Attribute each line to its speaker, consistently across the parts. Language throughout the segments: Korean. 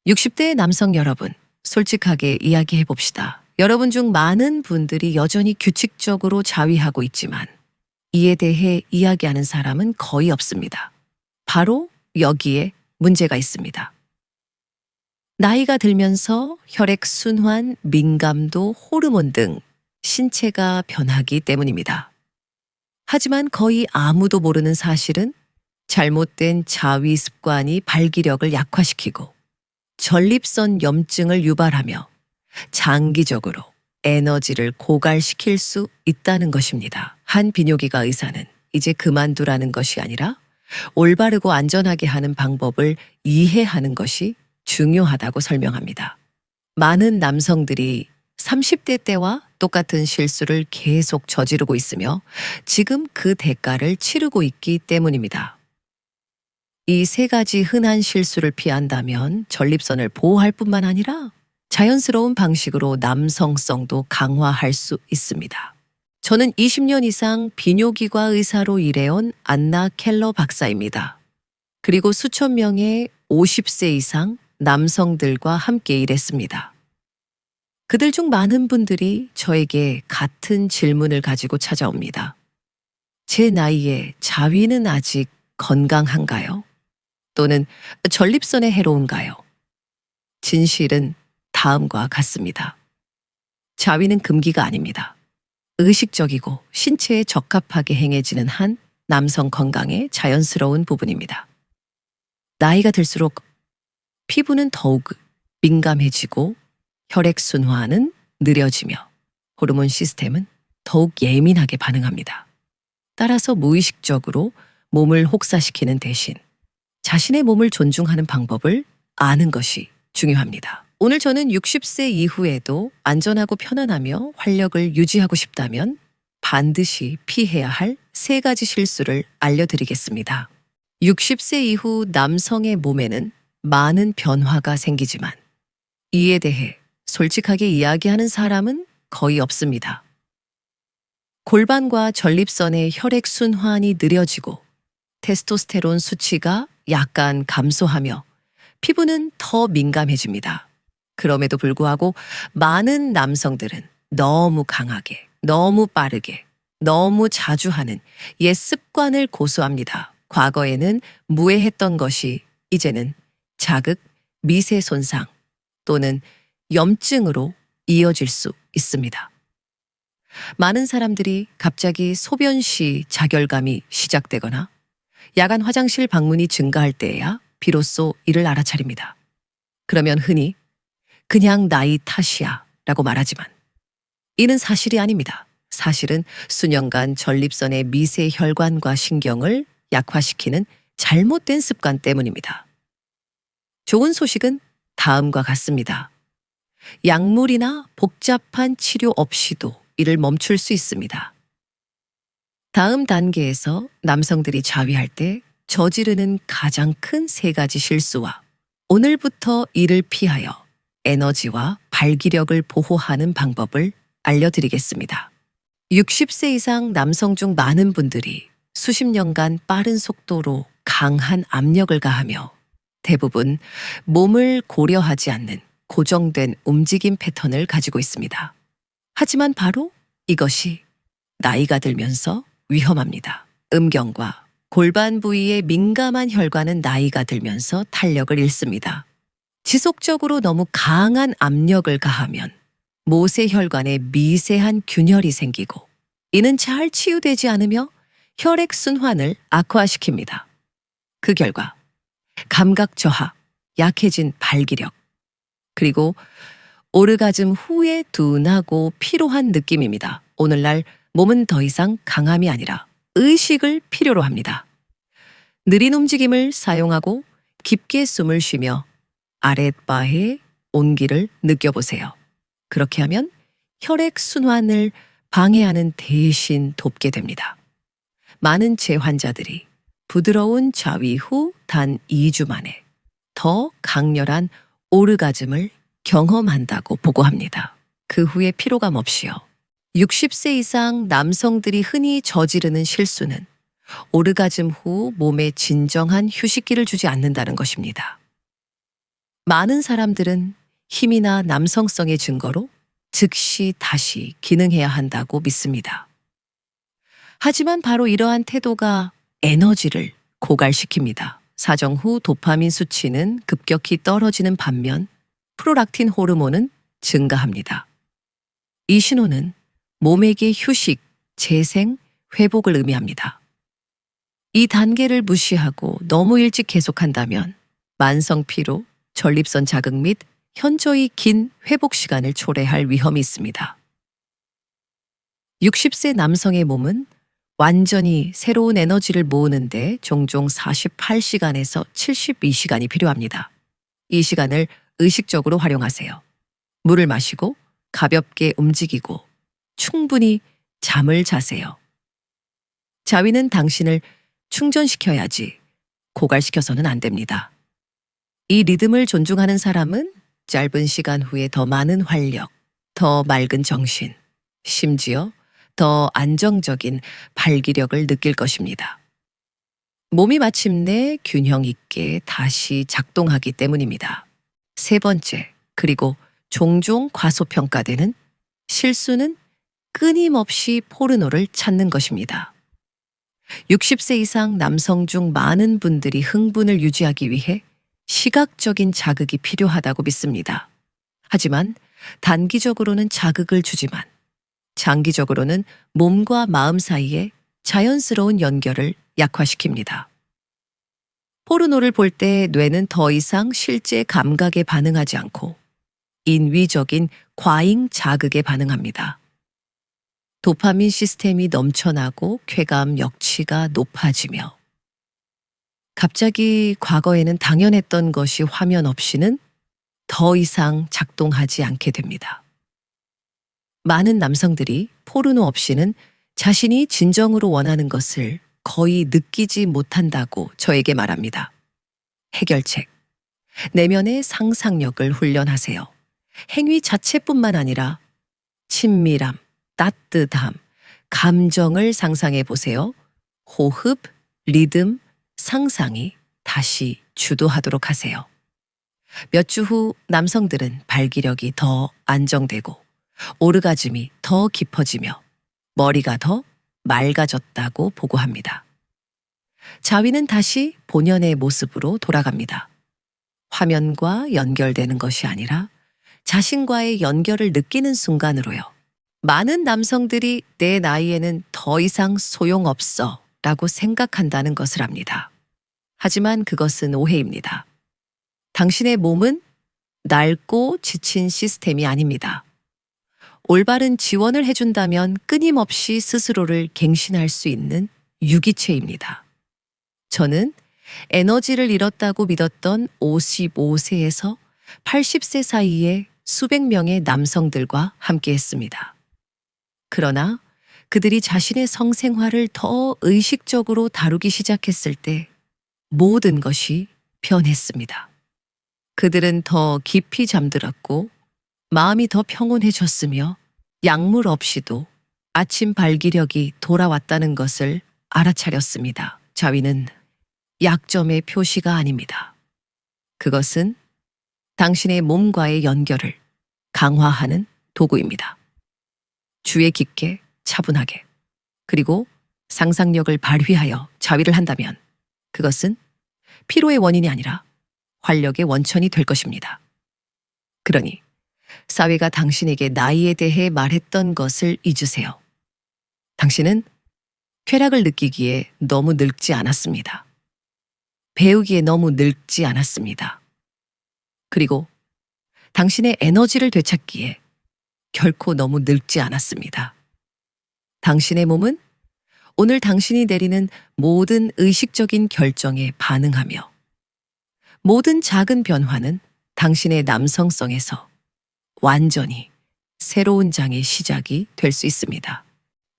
Speaker 1: 60대 남성 여러분, 솔직하게 이야기해 봅시다. 여러분 중 많은 분들이 여전히 규칙적으로 자위하고 있지만 이에 대해 이야기하는 사람은 거의 없습니다. 바로 여기에 문제가 있습니다. 나이가 들면서 혈액순환, 민감도, 호르몬 등 신체가 변하기 때문입니다. 하지만 거의 아무도 모르는 사실은 잘못된 자위 습관이 발기력을 약화시키고 전립선 염증을 유발하며 장기적으로 에너지를 고갈시킬 수 있다는 것입니다. 한 비뇨기과 의사는 이제 그만두라는 것이 아니라 올바르고 안전하게 하는 방법을 이해하는 것이 중요하다고 설명합니다. 많은 남성들이 30대 때와 똑같은 실수를 계속 저지르고 있으며 지금 그 대가를 치르고 있기 때문입니다. 이 세 가지 흔한 실수를 피한다면 전립선을 보호할 뿐만 아니라 자연스러운 방식으로 남성성도 강화할 수 있습니다. 저는 20년 이상 비뇨기과 의사로 일해온 안나 켈러 박사입니다. 그리고 수천 명의 50세 이상 남성들과 함께 일했습니다. 그들 중 많은 분들이 저에게 같은 질문을 가지고 찾아옵니다. 제 나이에 자위는 아직 건강한가요? 또는 전립선에 해로운가요? 진실은 다음과 같습니다. 자위는 금기가 아닙니다. 의식적이고 신체에 적합하게 행해지는 한 남성 건강의 자연스러운 부분입니다. 나이가 들수록 피부는 더욱 민감해지고 혈액순환은 느려지며 호르몬 시스템은 더욱 예민하게 반응합니다. 따라서 무의식적으로 몸을 혹사시키는 대신 자신의 몸을 존중하는 방법을 아는 것이 중요합니다. 오늘 저는 60세 이후에도 안전하고 편안하며 활력을 유지하고 싶다면 반드시 피해야 할 세 가지 실수를 알려드리겠습니다. 60세 이후 남성의 몸에는 많은 변화가 생기지만 이에 대해 솔직하게 이야기하는 사람은 거의 없습니다. 골반과 전립선의 혈액순환이 느려지고 테스토스테론 수치가 약간 감소하며 피부는 더 민감해집니다. 그럼에도 불구하고 많은 남성들은 너무 강하게, 너무 빠르게, 너무 자주 하는 옛 습관을 고수합니다. 과거에는 무해했던 것이 이제는 자극, 미세 손상 또는 염증으로 이어질 수 있습니다. 많은 사람들이 갑자기 소변 시 자결감이 시작되거나 야간 화장실 방문이 증가할 때에야 비로소 이를 알아차립니다. 그러면 흔히 그냥 나이 탓이야 라고 말하지만 이는 사실이 아닙니다. 사실은 수년간 전립선의 미세 혈관과 신경을 약화시키는 잘못된 습관 때문입니다. 좋은 소식은 다음과 같습니다. 약물이나 복잡한 치료 없이도 이를 멈출 수 있습니다. 다음 단계에서 남성들이 자위할 때 저지르는 가장 큰 세 가지 실수와 오늘부터 이를 피하여 에너지와 발기력을 보호하는 방법을 알려드리겠습니다. 60세 이상 남성 중 많은 분들이 수십 년간 빠른 속도로 강한 압력을 가하며 대부분 몸을 고려하지 않는 고정된 움직임 패턴을 가지고 있습니다. 하지만 바로 이것이 나이가 들면서 위험합니다. 음경과 골반 부위의 민감한 혈관은 나이가 들면서 탄력을 잃습니다. 지속적으로 너무 강한 압력을 가하면 모세혈관에 미세한 균열이 생기고 이는 잘 치유되지 않으며 혈액순환을 악화시킵니다. 그 결과 감각 저하, 약해진 발기력, 그리고 오르가즘 후에 둔하고 피로한 느낌입니다. 오늘날 몸은 더 이상 강함이 아니라 의식을 필요로 합니다. 느린 움직임을 사용하고 깊게 숨을 쉬며 아랫바의 온기를 느껴보세요. 그렇게 하면 혈액순환을 방해하는 대신 돕게 됩니다. 많은 제 환자들이 부드러운 자위 후 단 2주 만에 더 강렬한 오르가즘을 경험한다고 보고합니다. 그 후에 피로감 없이요. 60세 이상 남성들이 흔히 저지르는 실수는 오르가즘 후 몸에 진정한 휴식기를 주지 않는다는 것입니다. 많은 사람들은 힘이나 남성성의 증거로 즉시 다시 기능해야 한다고 믿습니다. 하지만 바로 이러한 태도가 에너지를 고갈시킵니다. 사정 후 도파민 수치는 급격히 떨어지는 반면 프롤락틴 호르몬은 증가합니다. 이 신호는 몸에게 휴식, 재생, 회복을 의미합니다. 이 단계를 무시하고 너무 일찍 계속한다면 만성 피로, 전립선 자극 및 현저히 긴 회복 시간을 초래할 위험이 있습니다. 60세 남성의 몸은 완전히 새로운 에너지를 모으는데 종종 48시간에서 72시간이 필요합니다. 이 시간을 의식적으로 활용하세요. 물을 마시고 가볍게 움직이고 충분히 잠을 자세요. 자위는 당신을 충전시켜야지 고갈시켜서는 안 됩니다. 이 리듬을 존중하는 사람은 짧은 시간 후에 더 많은 활력, 더 맑은 정신, 심지어 더 안정적인 발기력을 느낄 것입니다. 몸이 마침내 균형 있게 다시 작동하기 때문입니다. 세 번째, 그리고 종종 과소평가되는 실수는 끊임없이 포르노를 찾는 것입니다. 60세 이상 남성 중 많은 분들이 흥분을 유지하기 위해 시각적인 자극이 필요하다고 믿습니다. 하지만 단기적으로는 자극을 주지만 장기적으로는 몸과 마음 사이에 자연스러운 연결을 약화시킵니다. 포르노를 볼 때 뇌는 더 이상 실제 감각에 반응하지 않고 인위적인 과잉 자극에 반응합니다. 도파민 시스템이 넘쳐나고 쾌감 역치가 높아지며 갑자기 과거에는 당연했던 것이 화면 없이는 더 이상 작동하지 않게 됩니다. 많은 남성들이 포르노 없이는 자신이 진정으로 원하는 것을 거의 느끼지 못한다고 저에게 말합니다. 해결책. 내면의 상상력을 훈련하세요. 행위 자체뿐만 아니라 친밀함, 따뜻함, 감정을 상상해 보세요. 호흡, 리듬, 상상이 다시 주도하도록 하세요. 몇 주 후 남성들은 발기력이 더 안정되고 오르가즘이 더 깊어지며 머리가 더 맑아졌다고 보고합니다. 자위는 다시 본연의 모습으로 돌아갑니다. 화면과 연결되는 것이 아니라 자신과의 연결을 느끼는 순간으로요. 많은 남성들이 내 나이에는 더 이상 소용없어 라고 생각한다는 것을 압니다. 하지만 그것은 오해입니다. 당신의 몸은 낡고 지친 시스템이 아닙니다. 올바른 지원을 해준다면 끊임없이 스스로를 갱신할 수 있는 유기체입니다. 저는 에너지를 잃었다고 믿었던 55세에서 80세 사이에 수백 명의 남성들과 함께했습니다. 그러나 그들이 자신의 성생활을 더 의식적으로 다루기 시작했을 때 모든 것이 변했습니다. 그들은 더 깊이 잠들었고 마음이 더 평온해졌으며 약물 없이도 아침 발기력이 돌아왔다는 것을 알아차렸습니다. 자위는 약점의 표시가 아닙니다. 그것은 당신의 몸과의 연결을 강화하는 도구입니다. 주의 깊게, 차분하게, 그리고 상상력을 발휘하여 자위를 한다면 그것은 피로의 원인이 아니라 활력의 원천이 될 것입니다. 그러니 사회가 당신에게 나이에 대해 말했던 것을 잊으세요. 당신은 쾌락을 느끼기에 너무 늙지 않았습니다. 배우기에 너무 늙지 않았습니다. 그리고 당신의 에너지를 되찾기에 결코 너무 늙지 않았습니다. 당신의 몸은 오늘 당신이 내리는 모든 의식적인 결정에 반응하며 모든 작은 변화는 당신의 남성성에서 완전히 새로운 장의 시작이 될 수 있습니다.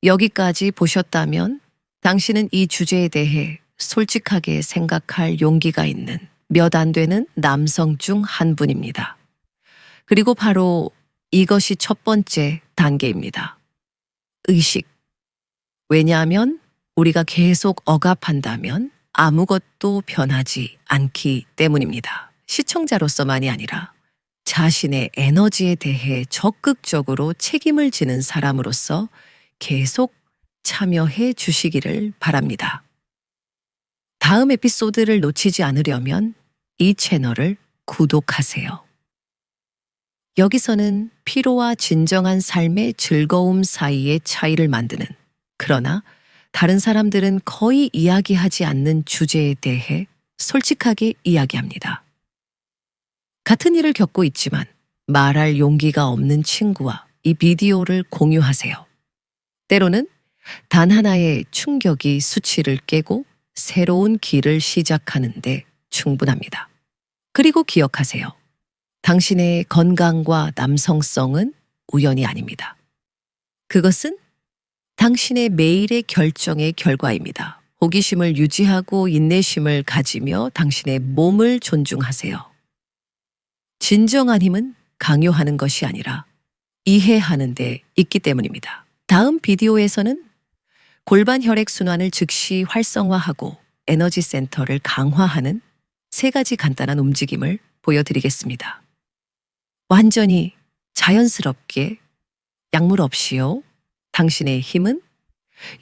Speaker 1: 여기까지 보셨다면 당신은 이 주제에 대해 솔직하게 생각할 용기가 있는 몇 안 되는 남성 중 한 분입니다. 그리고 바로 이것이 첫 번째 단계입니다. 의식. 왜냐하면 우리가 계속 억압한다면 아무것도 변하지 않기 때문입니다. 시청자로서만이 아니라 자신의 에너지에 대해 적극적으로 책임을 지는 사람으로서 계속 참여해 주시기를 바랍니다. 다음 에피소드를 놓치지 않으려면 이 채널을 구독하세요. 여기서는 피로와 진정한 삶의 즐거움 사이의 차이를 만드는, 그러나 다른 사람들은 거의 이야기하지 않는 주제에 대해 솔직하게 이야기합니다. 같은 일을 겪고 있지만 말할 용기가 없는 친구와 이 비디오를 공유하세요. 때로는 단 하나의 충격이 수치를 깨고 새로운 길을 시작하는데 충분합니다. 그리고 기억하세요. 당신의 건강과 남성성은 우연이 아닙니다. 그것은 당신의 매일의 결정의 결과입니다. 호기심을 유지하고 인내심을 가지며 당신의 몸을 존중하세요. 진정한 힘은 강요하는 것이 아니라 이해하는 데 있기 때문입니다. 다음 비디오에서는 골반 혈액순환을 즉시 활성화하고 에너지 센터를 강화하는 3가지 간단한 움직임을 보여드리겠습니다. 완전히 자연스럽게 약물 없이요. 당신의 힘은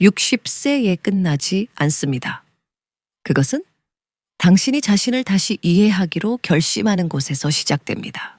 Speaker 1: 60세에 끝나지 않습니다. 그것은 당신이 자신을 다시 이해하기로 결심하는 곳에서 시작됩니다.